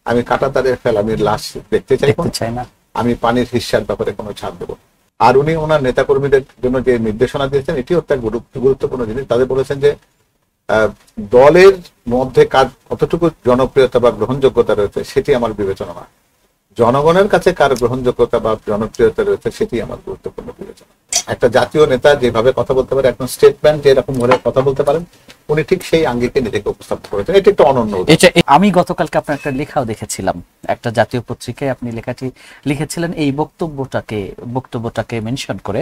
আমি কাঁটাতারের ফেলানির লাশ দেখতে চাই না, আমি পানির হিস্যার ব্যাপারে কোনো ছাড় দেবো। আর উনি ওনার নেতাকর্মীদের জন্য যে নির্দেশনা দিয়েছেন এটিও একটা গুরুত্বপূর্ণ জিনিস। তাদের বলেছেন যে দলের মধ্যে কার কতটুকু জনপ্রিয়তা বা গ্রহণযোগ্যতা রয়েছে সেটি আমার বিবেচনা না, জনগণের কাছে কার গ্রহণযোগ্যতা বা জনপ্রিয়তা রয়েছে সেটি আমার গুরুত্বপূর্ণ বিবেচনা। একটা জাতীয় নেতা যেভাবে কথা বলতে পারে, একজন স্টেটমেন্ট যেরকম ভাবে কথা বলতে পারেন, উনি ঠিক সেই আঙ্গিকে নিজেকে উপস্থাপন করেছেন। এটা একটা অনন্য। আমি গতকালকে আপনার একটা লেখাও দেখেছিলাম, একটা জাতীয় পত্রিকায় আপনি লেখাটি লিখেছিলেন। এই বক্তব্যটাকে মেনশন করে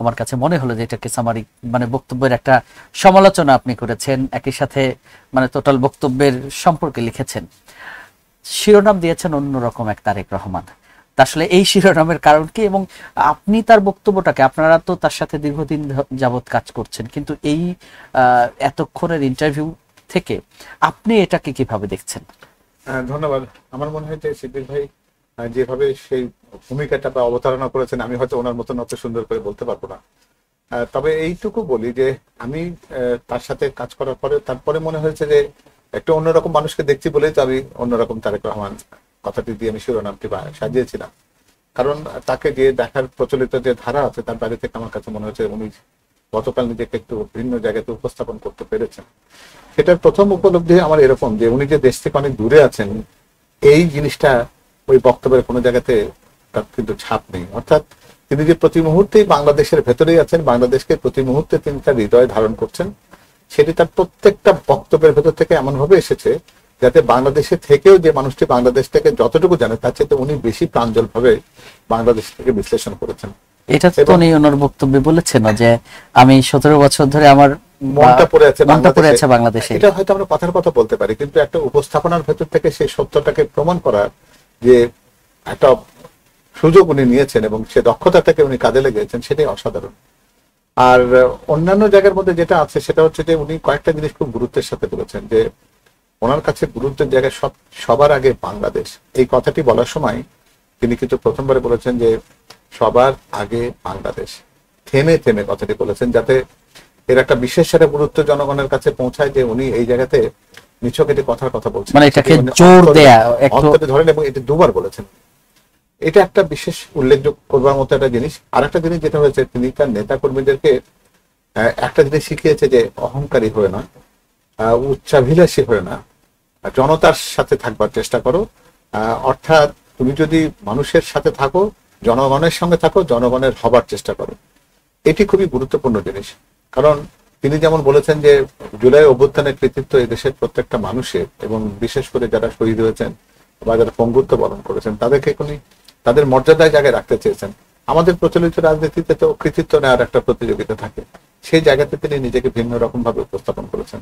আমার কাছে মনে হলো যে এটাকে সামারিক মানে বক্তব্যের একটা সমালোচনা আপনি করেছেন, একই সাথে মানে টোটাল বক্তব্যের সম্পর্কে লিখেছেন। শিরোনাম দিয়েছেন অন্যরকম এক তারেক রহমান। আসলে এই শিরোনামের কারণ কি, এবং আপনি তার বক্তব্যটাকে, আপনারা তো তার সাথে দীর্ঘদিন যাবৎ কাজ করছেন, কিন্তু এই এতক্ষণের ইন্টারভিউ থেকে আপনি এটাকে কিভাবে দেখছেন? ধন্যবাদ। আমার মনে হয় যে সিদ্দিক ভাই যেভাবে সেই ভূমিকাটা বা অবতারণা করেছেন, আমি হয়তো ওনার মতন অত সুন্দর করে বলতে পারবো না। তবে এইটুকু বলি যে আমি তার সাথে কাজ করার পরে তারপরে মনে হয়েছে যে একটা অন্যরকম মানুষকে দেখছি বলেই তো আমি অন্যরকম তারেক রহমান কথাটি দিয়ে আমি শিরোনামটি সাজিয়েছিলাম। কারণ তাকে যে দেখার প্রচলিত যে ধারা আছে তার বাইরে থেকে আমার কাছে মনে হচ্ছে উনি গতকাল নিজেকে একটু ভিন্ন জায়গাতে উপস্থাপন করতে পেরেছেন। সেটার প্রথম উপলব্ধি আমার এরকম যে উনি যে দেশ থেকে অনেক দূরে আছেন এই জিনিসটা ওই বক্তব্যের কোনো জায়গাতে তার কিন্তু ছাপ নেই। অর্থাৎ তিনি যে প্রতি মুহূর্তেই বাংলাদেশের ভেতরেই আছেন, বাংলাদেশকে প্রতি মুহূর্তে তিনি তার হৃদয়ে ধারণ করছেন, সেটি তার প্রত্যেকটা বক্তব্যের ভেতর থেকে এমন ভাবে এসেছে যাতে বাংলাদেশে থেকেও যে মানুষটি বাংলাদেশ থেকে যতটুকু জানে তার চেয়ে উনি বেশি প্রাঞ্জল ভাবে বাংলাদেশ থেকে বিশ্লেষণ করেছেন। এটা তো উনি ওনার বক্তব্যে বলেছেন যে আমি 17 বছর ধরে আমার মনটা পড়ে আছে বাংলাদেশে। এটা হয়তো আমরা কথার কথা বলতে পারি, কিন্তু একটা উপস্থাপনার ভেতর থেকে সেই সত্যটাকে প্রমাণ করার যে একটা সুযোগ উনি নিয়েছেন এবং সে দক্ষতাটাকে উনি কাজে লেগেছেন, সেটাই অসাধারণ। আর অন্যান্য জায়গার মধ্যে যেটা আছে সেটা হচ্ছে যে উনি কয়েকটা জিনিস খুব গুরুত্বের সাথে বলেছেন যে ওনার কাছে গুরুত্বের জায়গায় সবার আগে বাংলাদেশ। এই কথাটি বলার সময় তিনি কিন্তু প্রথমবারে বলেছেন যে সবার আগে বাংলাদেশ, থেমে থেমে কথাটি বলেছেন, যাতে এর একটা বিশেষ একটা গুরুত্ব জনগণের কাছে পৌঁছায় যে উনি এই জায়গাতে নিছক এটি কথার কথা বলছেন, মানে এটাকে জোর দেয়া অন্তরে ধরেন, এবং এটি দুবার বলেছেন। এটা একটা বিশেষ উল্লেখযোগ্য করবার মতো একটা জিনিস। আর একটা জিনিস যেটা হয়েছে, তিনি তার নেতা কর্মীদেরকে একটা জিনিস শিখিয়েছে যে অহংকারী হয়ে না, উচ্চাভিলাষী হয়ে না, জনতার সাথে থাকবার চেষ্টা করো। অর্থাৎ তুমি যদি মানুষের সাথে থাকো, জনগণের সঙ্গে থাকো, জনগণের হবার চেষ্টা করো। এটি খুবই গুরুত্বপূর্ণ জিনিস। কারণ তিনি যেমন বলেছেন যে জুলাই অভ্যুত্থানের কৃতিত্ব এই দেশের প্রত্যেকটা মানুষের, এবং বিশেষ করে যারা শহীদ হয়েছেন বা যারা পঙ্গুত্ব বরণ করেছেন তাদেরকে উনি তাদের মর্যাদায় জায়গায় রাখতে চেয়েছেন। আমাদের প্রচলিত রাজনীতিতে তো কৃতিত্ব নেওয়ার একটা প্রতিযোগিতা থাকে, সেই জায়গাতে তিনি নিজেকে ভিন্ন রকম ভাবে উপস্থাপন করেছেন।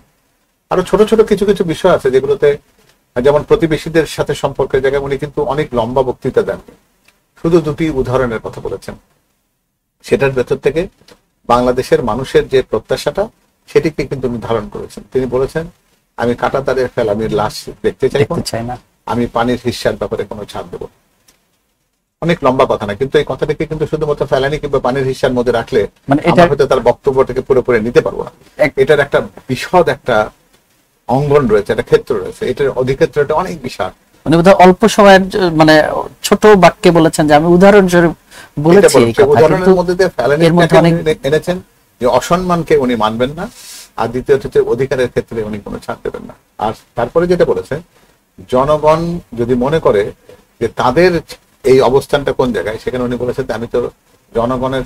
আরো ছোট ছোট কিছু কিছু বিষয় আছে যেগুলোতে, যেমন প্রতিবেশীদের সাথে সম্পর্কের জায়গায় উনি কিন্তু অনেক লম্বা বক্তৃতা দেন, শুধু দুটি উদাহরণের কথা বলেছেন। সেটার ভেতর থেকে বাংলাদেশের মানুষের যে প্রত্যাশাটা সেটিকে কিন্তু উনি ধারণ করেছেন। তিনি বলেছেন আমি কাঁটাতারের ফেলানির লাশ দেখতে চাই না, আমি পানির হিস্যার ব্যাপারে কোনো ছাড় দেবো। অনেক লম্বা কথা না, কিন্তু এই কথাটাকে কিন্তু শুধুমাত্র ফেলানি কিংবা পানির হিস্যার মধ্যে রাখলে আমরা হয়তো তার বক্তব্যটাকে পুরোপুরি নিতে পারবো না। এটার একটা বিশদ একটা অঙ্গন রয়েছে, একটা ক্ষেত্র রয়েছে, এটার অধিক্ষেত্রটা অনেক বিশাল। মানে অল্প সময়ের মানে ছোট বাক্যে বলেছেন যে আমি উদাহরণস্বরূপ বলেছি। উদাহরণের মধ্যে দিয়ে ফেলানি এনেছেন যে অসম্মানকে উনি মানবেন না, আর দ্বিতীয়ত হচ্ছে অধিকারের ক্ষেত্রে উনি কোনো ছাড় দেবেন না। আর তারপরে যেটা বলেছেন, জনগণ যদি মনে করে যে তাদের এই অবস্থানটা কোন জায়গায়, সেখানে উনি বলেছেন আমি তো জনগণের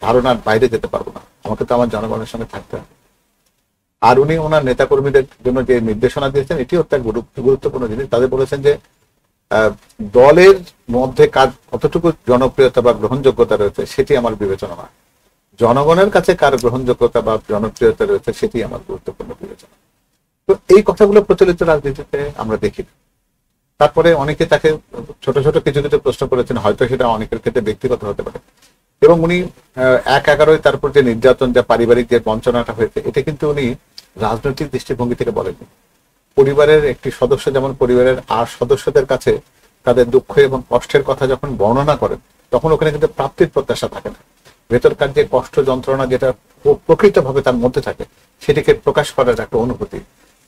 ধারণার বাইরে যেতে পারবো না, আমাকে তো আমার জনগণের সঙ্গে থাকতে হবে। আর উনি ওনার নেতাকর্মীদের জন্য যে নির্দেশনা দিয়েছেন এটিও একটা গুরুত্বপূর্ণ জিনিস। তাদের বলেছেন যে দলের মধ্যে কার কতটুকু জনপ্রিয়তা বা গ্রহণযোগ্যতা রয়েছে সেটি আমার বিবেচনা না, জনগণের কাছে কার গ্রহণযোগ্যতা বা জনপ্রিয়তা রয়েছে সেটি আমার গুরুত্বপূর্ণ বিবেচনা। তো এই কথাগুলো প্রচলিত রাজনীতিতে আমরা দেখি। তারপরে অনেকে তাকে ছোট ছোট কিছু কিছু প্রশ্ন করেছেন, হয়তো সেটা অনেকের ক্ষেত্রে ব্যক্তিগত হতে পারে, এবং উনি 1/11 তারপর যে নির্যাতন, যে পারিবারিক যে বঞ্চনাটা হয়েছে, এটা কিন্তু উনি রাজনৈতিক দৃষ্টিভঙ্গি থেকে বলেননি। পরিবারের একটি সদস্য যেমন পরিবারের আর সদস্যদের কাছে তাদের দুঃখ এবং কষ্টের কথা যখন বর্ণনা করেন, তখন ওখানে কিন্তু প্রাপ্তির প্রত্যাশা থাকে না, ভেতরকার যে কষ্ট যন্ত্রণা যেটা প্রকৃতভাবে তার মধ্যে থাকে সেটিকে প্রকাশ করার একটা অনুভূতি।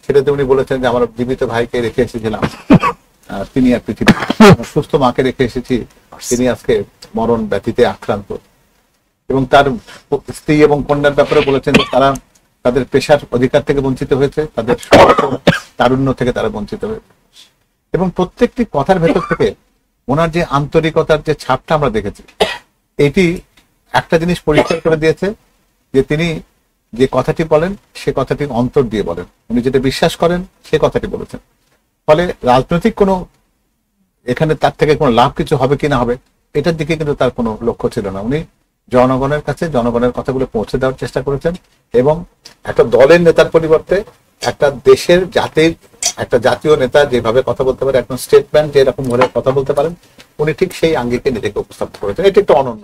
সেটাতে উনি বলেছেন যে আমার জীবিত ভাইকে রেখে এসেছিলাম, তিনি আর পৃথিবী সুস্থ মাকে রেখে এসেছি, তিনি আজকে মরণ ব্যাধিতে আক্রান্ত। এবং তার স্ত্রী এবং কন্যার ব্যাপারে বলেছেন যে তারা তাদের পেশার অধিকার থেকে বঞ্চিত হয়েছে, তাদের তারুণ্য থেকে তারা বঞ্চিত হয়েছে। এবং প্রত্যেকটি কথার ভেতর থেকে ওনার যে আন্তরিকতার যে ছাপটা আমরা দেখেছি, এটি একটা জিনিস পরিষ্কার করে দিয়েছে যে তিনি যে কথাটি বলেন সে কথাটি অন্তর দিয়ে বলেন, উনি যেটা বিশ্বাস করেন সে কথাটি বলেছেন। ফলে রাজনৈতিক কোনো এখানে তার থেকে কোনো লাভ কিছু হবে কি না হবে এটার দিকে কিন্তু তার কোনো লক্ষ্য ছিল না। উনি জনগণের কাছে জনগণের কথাগুলো পৌঁছে দেওয়ার চেষ্টা করেছেন এবং একটা দলের নেতার পরিবর্তে একটা দেশের জাতির একটা জাতীয় নেতা যেভাবে কথা বলতে পারে, একজন স্টেটম্যান যেরকম ভাবে কথা বলতে পারেন, উনি ঠিক সেই আঙ্গিকে নিজেকে উপস্থাপন করেছেন। এটা একটা অনন্য।